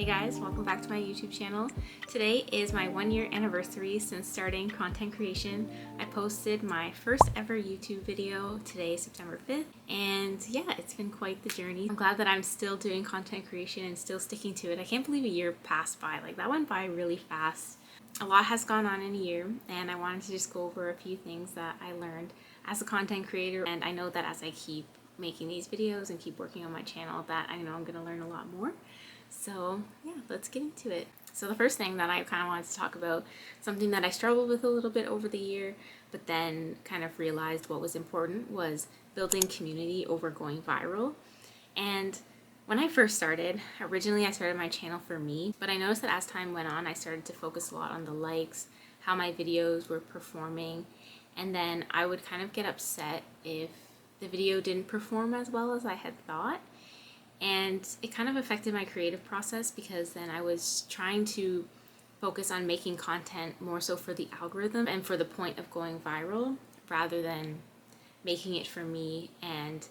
Hey guys, welcome back to my YouTube channel. Today is my 1 year anniversary since starting content creation. I posted my first ever YouTube video today, September 5th, and yeah, it's been quite the journey. I'm glad that I'm still doing content creation and still sticking to it. I can't believe a year passed by. Like, that went by really fast. A lot has gone on in a year, and I wanted to just go over a few things that I learned as a content creator. And I know that as I keep making these videos and keep working on my channel, that I know I'm gonna learn a lot more. So yeah, let's get into it. So the first thing that I kind of wanted to talk about, something that I struggled with a little bit over the year, but then kind of realized what was important, was building community over going viral. And when I first started, originally I started my channel for me, but I noticed that as time went on, I started to focus a lot on the likes, how my videos were performing, and then I would kind of get upset if the video didn't perform as well as I had thought. And it kind of affected my creative process because then I was trying to focus on making content more so for the algorithm and for the point of going viral rather than making it for me and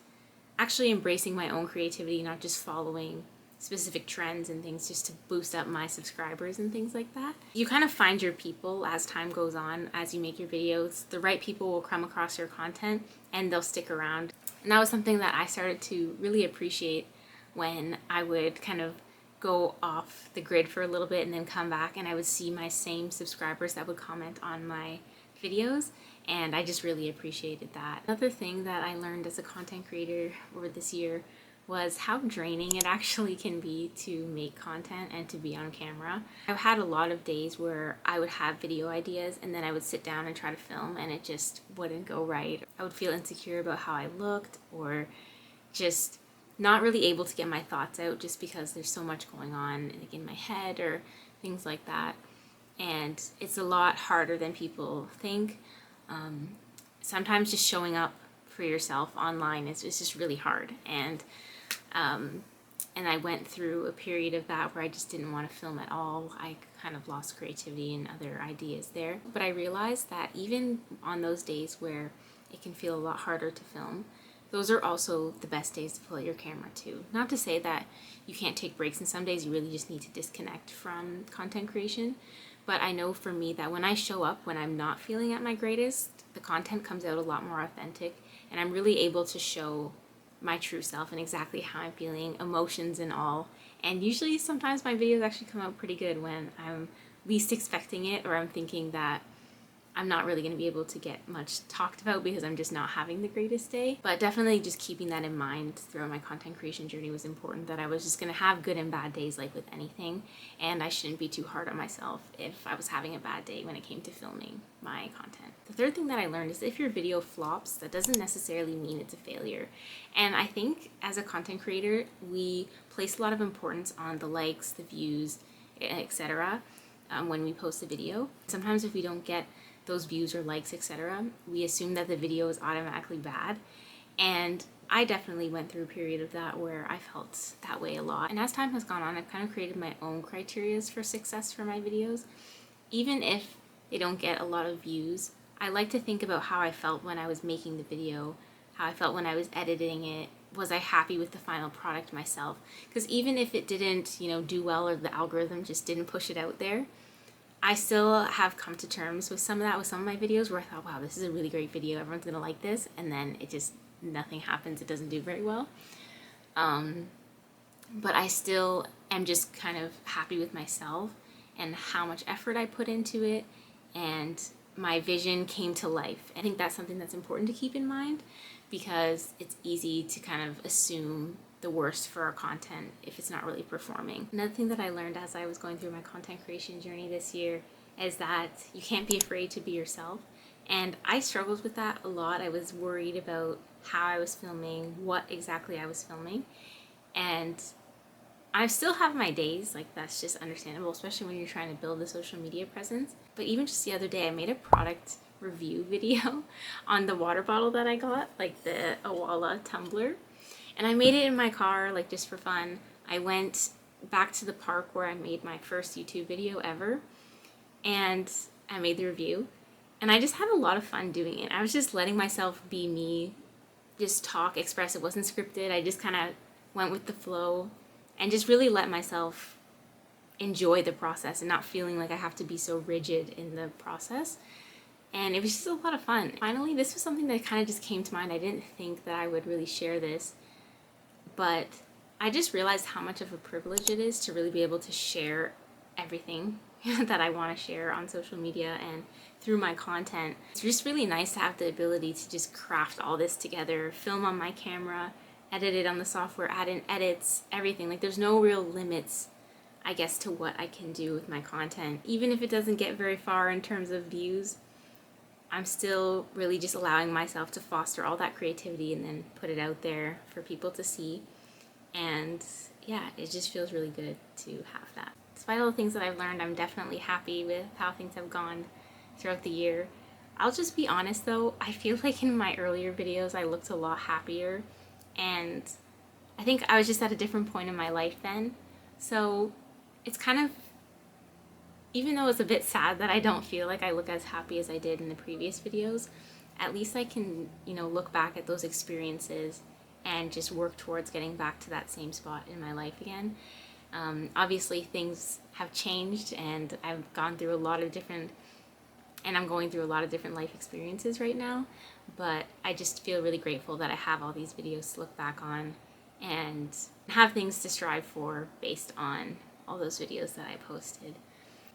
actually embracing my own creativity, not just following specific trends and things just to boost up my subscribers and things like that. You kind of find your people as time goes on, as you make your videos. The right people will come across your content and they'll stick around. And that was something that I started to really appreciate when I would kind of go off the grid for a little bit and then come back, and I would see my same subscribers that would comment on my videos, and I just really appreciated that. Another thing that I learned as a content creator over this year was how draining it actually can be to make content and to be on camera. I've had a lot of days where I would have video ideas and then I would sit down and try to film and it just wouldn't go right. I would feel insecure about how I looked, or just not really able to get my thoughts out just because there's so much going on in my head or things like that. And it's a lot harder than people think. Sometimes just showing up for yourself online is just really hard. And I went through a period of that where I just didn't want to film at all. I kind of lost creativity and other ideas there. But I realized that even on those days where it can feel a lot harder to film, those are also the best days to pull out your camera too. Not to say that you can't take breaks, and some days you really just need to disconnect from content creation. But I know for me that when I show up, when I'm not feeling at my greatest, the content comes out a lot more authentic, and I'm really able to show my true self and exactly how I'm feeling, emotions and all. And usually sometimes my videos actually come out pretty good when I'm least expecting it, or I'm thinking that I'm not really going to be able to get much talked about because I'm just not having the greatest day. But definitely just keeping that in mind throughout my content creation journey was important, that I was just going to have good and bad days like with anything, and I shouldn't be too hard on myself if I was having a bad day when it came to filming my content. The third thing that I learned is if your video flops, that doesn't necessarily mean it's a failure. And I think as a content creator, we place a lot of importance on the likes, the views, etc. When we post a video. Sometimes if we don't get those views or likes, etc., we assume that the video is automatically bad. And I definitely went through a period of that where I felt that way a lot. And as time has gone on, I've kind of created my own criterias for success for my videos. Even if they don't get a lot of views, I like to think about how I felt when I was making the video, how I felt when I was editing it. Was I happy with the final product myself? Because even if it didn't, do well, or the algorithm just didn't push it out there, I still have come to terms with some of that with some of my videos where I thought, wow, this is a really great video, everyone's gonna like this, and then it just, nothing happens, it doesn't do very well. But I still am just kind of happy with myself and how much effort I put into it, and my vision came to life. I think that's something that's important to keep in mind, because it's easy to kind of assume the worst for our content if it's not really performing. Another thing that I learned as I was going through my content creation journey this year is that you can't be afraid to be yourself. And I struggled with that a lot. I was worried about how I was filming, what exactly I was filming. And I still have my days, like that's just understandable, especially when you're trying to build a social media presence. But even just the other day, I made a product review video on the water bottle that I got, like the Awala tumbler. And I made it in my car, like just for fun. I went back to the park where I made my first YouTube video ever, and I made the review. And I just had a lot of fun doing it. I was just letting myself be me, just talk, express. It wasn't scripted. I just kind of went with the flow and just really let myself enjoy the process and not feeling like I have to be so rigid in the process. And it was just a lot of fun. Finally, this was something that kind of just came to mind. I didn't think that I would really share this, but I just realized how much of a privilege it is to really be able to share everything that I want to share on social media and through my content. It's just really nice to have the ability to just craft all this together, film on my camera, edit it on the software, add in edits, everything. Like, there's no real limits, I guess, to what I can do with my content. Even if it doesn't get very far in terms of views, I'm still really just allowing myself to foster all that creativity and then put it out there for people to see. And yeah, it just feels really good to have that. Despite all the things that I've learned, I'm definitely happy with how things have gone throughout the year. I'll just be honest though, I feel like in my earlier videos I looked a lot happier, and I think I was just at a different point in my life then. So it's kind of, even though it's a bit sad that I don't feel like I look as happy as I did in the previous videos, at least I can, look back at those experiences and just work towards getting back to that same spot in my life again. Obviously things have changed, and I've gone through a lot of different, and I'm going through a lot of different life experiences right now, but I just feel really grateful that I have all these videos to look back on and have things to strive for based on all those videos that I posted.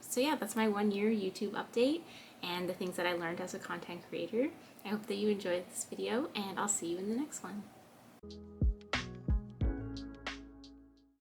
So yeah, that's my 1 year YouTube update and the things that I learned as a content creator. I hope that you enjoyed this video, and I'll see you in the next one.